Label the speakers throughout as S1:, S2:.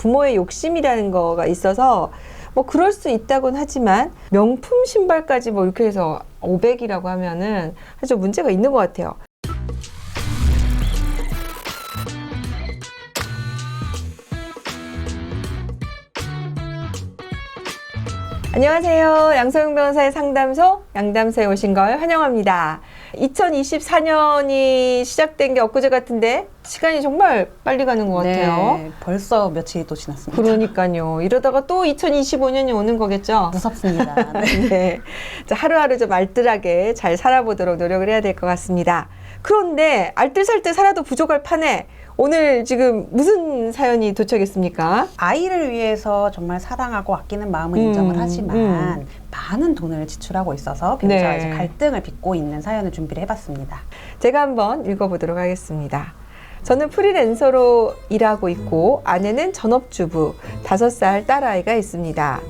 S1: 부모의 욕심이라는 거가 있어서 뭐 그럴 수 있다곤 하지만 명품 신발까지 뭐 이렇게 해서 500이라고 하면은 사실 문제가 있는 것 같아요. 안녕하세요. 양서영 변호사의 상담소 양담소에 오신 걸 환영합니다. 2024년이 시작된 게 엊그제 같은데 시간이 정말 빨리 가는 것 같아요.
S2: 네, 벌써 며칠이 또 지났습니다.
S1: 그러니까요. 이러다가 또 2025년이 오는 거겠죠?
S2: 무섭습니다. 네.
S1: 네. 자, 하루하루 좀 알뜰하게 잘 살아보도록 노력을 해야 될 것 같습니다. 그런데 알뜰살뜰 살아도 부족할 판에 오늘 지금 무슨 사연이 도착했습니까?
S2: 아이를 위해서 정말 사랑하고 아끼는 마음은 인정을 하지만 많은 돈을 지출하고 있어서 배우자와 이제 갈등을 빚고 있는 사연을 준비를 해봤습니다.
S1: 제가 한번 읽어보도록 하겠습니다. 저는 프리랜서로 일하고 있고 아내는 전업주부, 5살 딸아이가 있습니다.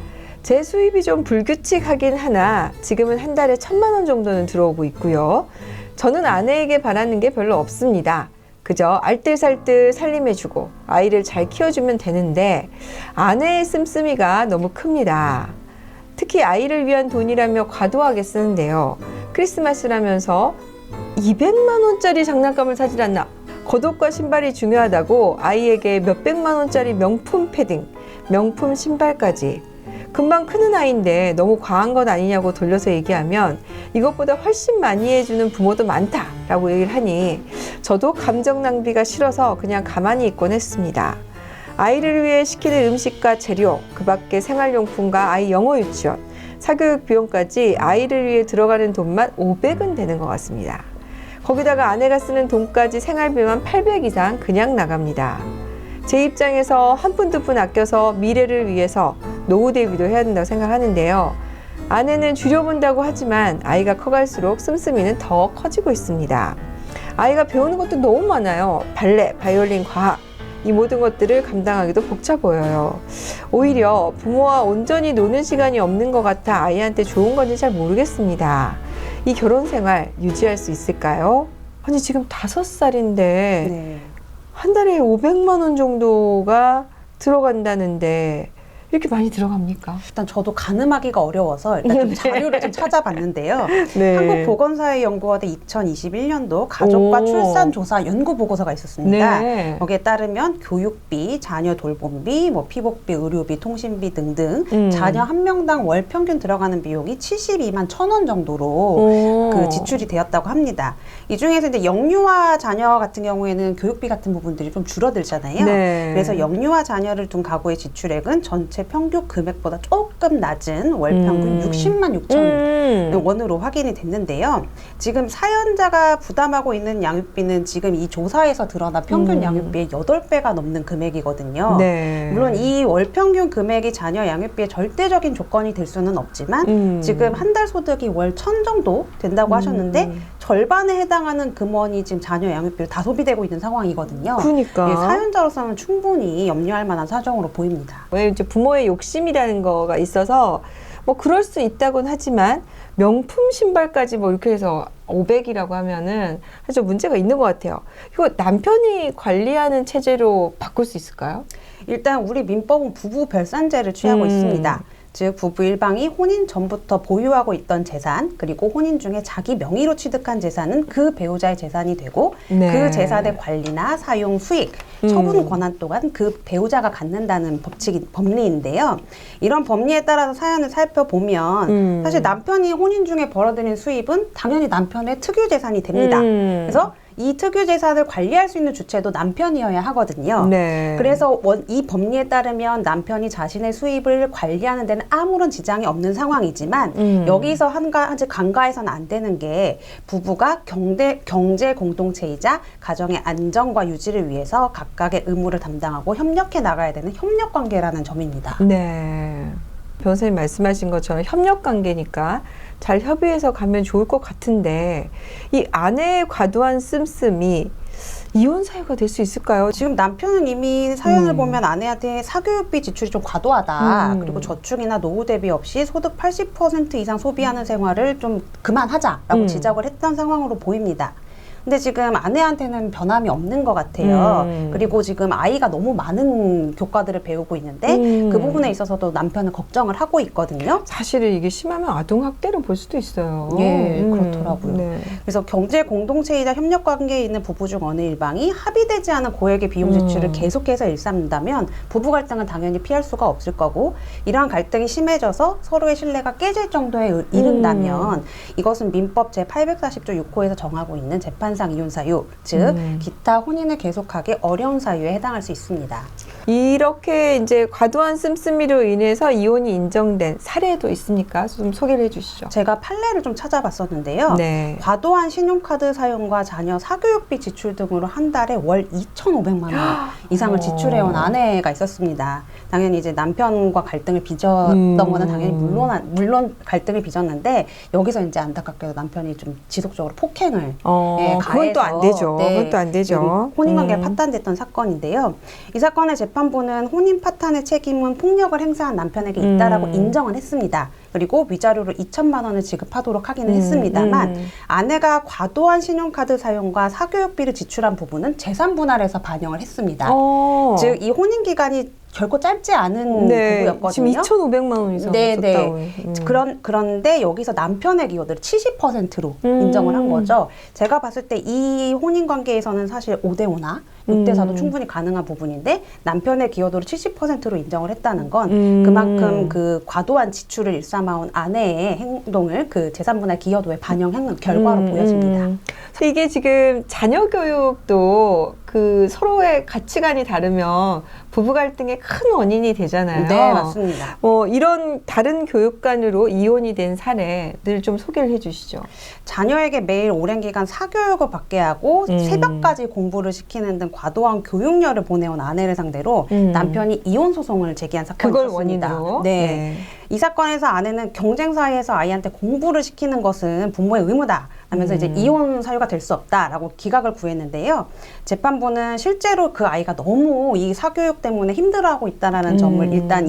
S1: 제 수입이 좀 불규칙하긴 하나 지금은 한 달에 1,000만 원 정도는 들어오고 있고요. 저는 아내에게 바라는 게 별로 없습니다. 그저 알뜰살뜰 살림해주고 아이를 잘 키워주면 되는데 아내의 씀씀이가 너무 큽니다. 특히 아이를 위한 돈이라며 과도하게 쓰는데요. 크리스마스라면서 200만 원짜리 장난감을 사질 않나. 겉옷과 신발이 중요하다고 아이에게 몇백만 원짜리 명품 패딩, 명품 신발까지. 금방 크는 아이인데 너무 과한 것 아니냐고 돌려서 얘기하면 이것보다 훨씬 많이 해주는 부모도 많다라고 얘기를 하니 저도 감정 낭비가 싫어서 그냥 가만히 있곤 했습니다. 아이를 위해 시키는 음식과 재료, 그 밖에 생활용품과 아이 영어 유치원, 사교육 비용까지 아이를 위해 들어가는 돈만 500은 되는 것 같습니다. 거기다가 아내가 쓰는 돈까지 생활비만 800 이상 그냥 나갑니다. 제 입장에서 한 푼 두 푼 아껴서 미래를 위해서 노후 대비도 해야 된다고 생각하는데요. 아내는 줄여본다고 하지만 아이가 커갈수록 씀씀이는 더 커지고 있습니다. 아이가 배우는 것도 너무 많아요. 발레, 바이올린, 과학. 이 모든 것들을 감당하기도 벅차 보여요. 오히려 부모와 온전히 노는 시간이 없는 것 같아 아이한테 좋은 건지 잘 모르겠습니다. 이 결혼 생활 유지할 수 있을까요? 아니 지금 5살인데
S2: 네.
S1: 한 달에 500만 원 정도가 들어간다는데 이렇게 많이 들어갑니까?
S2: 일단 저도 가늠하기가 어려워서 일단 좀 자료를 좀 찾아봤는데요.
S1: 네.
S2: 한국보건사회연구원의 2021년도 가족과 출산조사 연구보고서가 있었습니다.
S1: 네.
S2: 여기에 따르면 교육비, 자녀 돌봄비, 뭐 피복비, 의료비, 통신비 등등 자녀 한 명당 월 평균 들어가는 비용이 72만 1,000원 정도로 그 지출이 되었다고 합니다. 이 중에서 이제 영유아 자녀 같은 경우에는 교육비 같은 부분들이 좀 줄어들잖아요.
S1: 네.
S2: 그래서 영유아 자녀를 둔 가구의 지출액은 전체 평균 금액보다 조금 낮은 월 평균 60만 6천 원으로 확인이 됐는데요. 지금 사연자가 부담하고 있는 양육비는 지금 이 조사에서 드러난 평균 양육비의 8배가 넘는 금액이거든요.
S1: 네.
S2: 물론 이 월 평균 금액이 자녀 양육비의 절대적인 조건이 될 수는 없지만 지금 한 달 소득이 월 1,000 정도 된다고 하셨는데 절반에 해당하는 금원이 지금 자녀 양육비로 다 소비되고 있는 상황이거든요.
S1: 그러니까.
S2: 네, 사연자로서는 충분히 염려할 만한 사정으로 보입니다.
S1: 왜 이제 부모의 욕심이라는 거가 있어서 뭐 그럴 수 있다곤 하지만 명품 신발까지 뭐 이렇게 해서 500이라고 하면은 사실 문제가 있는 것 같아요. 이거 남편이 관리하는 체제로 바꿀 수 있을까요?
S2: 일단 우리 민법은 부부 별산제를 취하고 있습니다. 즉 부부 일방이 혼인 전부터 보유하고 있던 재산 그리고 혼인 중에 자기 명의로 취득한 재산은 그 배우자의 재산이 되고
S1: 네.
S2: 그 재산의 관리나 사용 수익, 처분 권한 또한 그 배우자가 갖는다는 법리인데요. 이런 법리에 따라서 사연을 살펴보면 사실 남편이 혼인 중에 벌어들인 수입은 당연히 남편의 특유 재산이 됩니다. 그래서 이 특유 재산을 관리할 수 있는 주체도 남편이어야 하거든요.
S1: 네.
S2: 그래서 이 법리에 따르면 남편이 자신의 수입을 관리하는 데는 아무런 지장이 없는 상황이지만 여기서 아직 간과해서는 안 되는 게 부부가 경제 공동체이자 가정의 안정과 유지를 위해서 각각의 의무를 담당하고 협력해 나가야 되는 협력 관계라는 점입니다.
S1: 네. 변호사님 말씀하신 것처럼 협력 관계니까 잘 협의해서 가면 좋을 것 같은데 이 아내의 과도한 씀씀이 이혼 사유가 될 수 있을까요?
S2: 지금 남편은 이미 사연을 보면 아내한테 사교육비 지출이 좀 과도하다. 그리고 저축이나 노후 대비 없이 소득 80% 이상 소비하는 생활을 좀 그만하자라고 지적을 했던 상황으로 보입니다. 근데 지금 아내한테는 변함이 없는 것 같아요. 그리고 지금 아이가 너무 많은 교과들을 배우고 있는데 그 부분에 있어서도 남편은 걱정을 하고 있거든요.
S1: 사실은 이게 심하면 아동학대로 볼 수도 있어요.
S2: 예, 그렇더라고요.
S1: 네.
S2: 그래서 경제 공동체이자 협력 관계에 있는 부부 중 어느 일방이 합의되지 않은 고액의 비용 지출을 계속해서 일삼는다면 부부 갈등은 당연히 피할 수가 없을 거고, 이러한 갈등이 심해져서 서로의 신뢰가 깨질 정도에 이른다면 이것은 민법 제840조 6호에서 정하고 있는 재판상 이혼 사유, 즉 기타 혼인을 계속하기 어려운 사유에 해당할 수 있습니다.
S1: 이렇게 이제 과도한 씀씀이로 인해서 이혼이 인정된 사례도 있습니까? 좀 소개를 해주시죠.
S2: 제가 판례를 좀 찾아봤었는데요.
S1: 네.
S2: 과도한 신용카드 사용과 자녀 사교육비 지출 등으로 한 달에 월 2,500만 원 이상을 지출해온 아내가 있었습니다. 당연히 이제 남편과 갈등을 빚었던 거는 당연히 물론 갈등을 빚었는데, 여기서 이제 안타깝게도 남편이 좀 지속적으로 폭행을
S1: 그건 또 안 되죠.
S2: 네,
S1: 그건 또 안 되죠.
S2: 혼인관계가 파탄됐던 사건인데요. 이 사건의 재판부는 혼인 파탄의 책임은 폭력을 행사한 남편에게 있다라고 인정을 했습니다. 그리고 위자료로 2천만 원을 지급하도록 하기는 했습니다만 아내가 과도한 신용카드 사용과 사교육비를 지출한 부분은 재산 분할에서 반영을 했습니다. 즉 이 혼인 기간이 결코 짧지 않은 부부였거든요.
S1: 지금 2,500만 원 이상
S2: 썼다고. 그런데 여기서 남편의 기여도를 70%로 인정을 한 거죠. 제가 봤을 때 이 혼인 관계에서는 사실 5대5나 6대4도 충분히 가능한 부분인데, 남편의 기여도를 70%로 인정을 했다는 건 그만큼 그 과도한 지출을 일삼아온 아내의 행동을 그 재산분할 기여도에 반영한 결과로 보여집니다.
S1: 이게 지금 자녀 교육도 그 서로의 가치관이 다르면 부부 갈등의 큰 원인이 되잖아요.
S2: 네, 맞습니다.
S1: 이런 다른 교육관으로 이혼이 된 사례들 좀 소개를 해주시죠.
S2: 자녀에게 매일 오랜 기간 사교육을 받게 하고 새벽까지 공부를 시키는 등 과도한 교육열을 보내온 아내를 상대로 남편이 이혼 소송을 제기한 사건이
S1: 그걸
S2: 있었습니다.
S1: 원인으로?
S2: 네. 이 사건에서 아내는 경쟁 사회에서 아이한테 공부를 시키는 것은 부모의 의무다 하면서 이제 이혼 사유가 될 수 없다라고 기각을 구했는데요. 재판부는 실제로 그 아이가 너무 이 사교육 때문에 힘들어하고 있다라는 점을 일단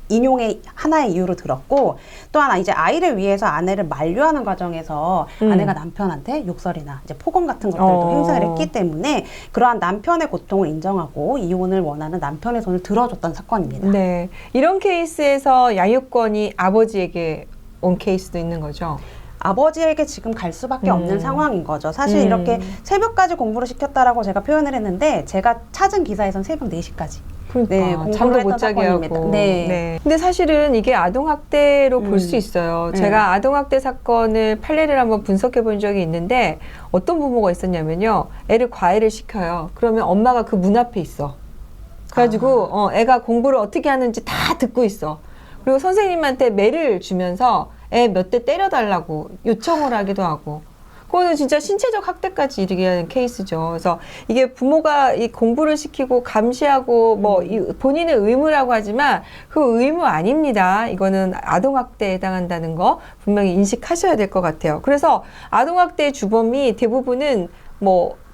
S2: 인용의 하나의 이유로 들었고, 또 하나 이제 아이를 위해서 아내를 만류하는 과정에서 아내가 남편한테 욕설이나 이제 폭언 같은 것들도 행사를 했기 때문에 그러한 남편의 고통을 인정하고 이혼을 원하는 남편의 손을 들어줬던 사건입니다.
S1: 네, 이런 케이스에서 양육권이 아버지에게 온 케이스도 있는 거죠.
S2: 아버지에게 지금 갈 수밖에 없는 상황인 거죠. 사실 이렇게 새벽까지 공부를 시켰다라고 제가 표현을 했는데, 제가 찾은 기사에선 새벽 4시까지.
S1: 그러니까 잠도 못 자게 하고. 네. 근데 사실은 이게 아동학대로 볼 수 있어요. 제가 아동학대 사건을 판례를 한번 분석해 본 적이 있는데, 어떤 부모가 있었냐면요, 애를 과외를 시켜요. 그러면 엄마가 그 문 앞에 있어. 그래가지고 애가 공부를 어떻게 하는지 다 듣고 있어. 그리고 선생님한테 매를 주면서 애 몇 대 때려달라고 요청을 하기도 하고. 그거는 진짜 신체적 학대까지 이르게 하는 케이스죠. 그래서 이게 부모가 이 공부를 시키고 감시하고 본인의 의무라고 하지만 그 의무 아닙니다. 이거는 아동학대에 해당한다는 거 분명히 인식하셔야 될 것 같아요. 그래서 아동학대의 주범이 대부분은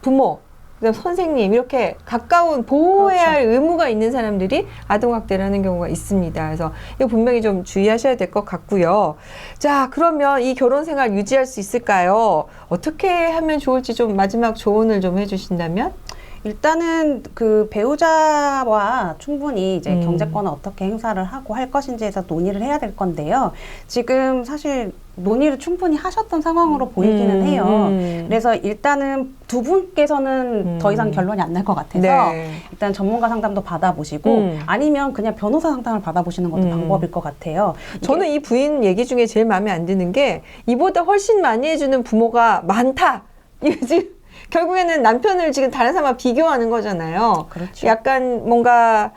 S1: 부모, 그다음 선생님, 이렇게 가까운 보호해야 할 의무가 있는 사람들이 아동학대를 하는 경우가 있습니다. 그래서 이거 분명히 좀 주의하셔야 될 것 같고요. 자, 그러면 이 결혼 생활 유지할 수 있을까요? 어떻게 하면 좋을지 좀 마지막 조언을 좀 해주신다면?
S2: 일단은 그 배우자와 충분히 이제 경제권을 어떻게 행사를 하고 할 것인지에서 논의를 해야 될 건데요. 지금 사실 논의를 충분히 하셨던 상황으로 보이기는 해요. 그래서 일단은 두 분께서는 더 이상 결론이 안 날 것 같아서 일단 전문가 상담도 받아보시고 아니면 그냥 변호사 상담을 받아보시는 것도 방법일 것 같아요.
S1: 저는 이 부인 얘기 중에 제일 마음에 안 드는 게, 이보다 훨씬 많이 해주는 부모가 많다. 이거 지금 결국에는 남편을 지금 다른 사람과 비교하는 거잖아요.
S2: 그렇죠.
S1: 약간 뭔가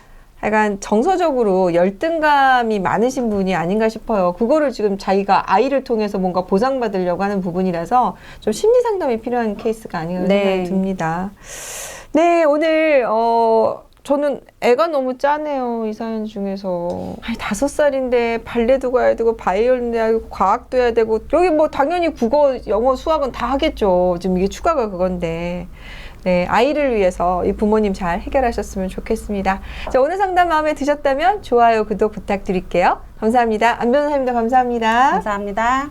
S1: 정서적으로 열등감이 많으신 분이 아닌가 싶어요. 그거를 지금 자기가 아이를 통해서 뭔가 보상받으려고 하는 부분이라서 좀 심리 상담이 필요한 케이스가 아닌가 생각이 듭니다. 네, 오늘 저는 애가 너무 짜네요. 이 사연 중에서. 5살인데 발레도 가야 되고 바이올린도 해야 되고 과학도 해야 되고, 여기 당연히 국어, 영어, 수학은 다 하겠죠. 지금 이게 추가가 그건데. 네, 아이를 위해서 이 부모님 잘 해결하셨으면 좋겠습니다. 자, 오늘 상담 마음에 드셨다면 좋아요, 구독 부탁드릴게요. 감사합니다. 안 변호사님도 감사합니다.
S2: 감사합니다.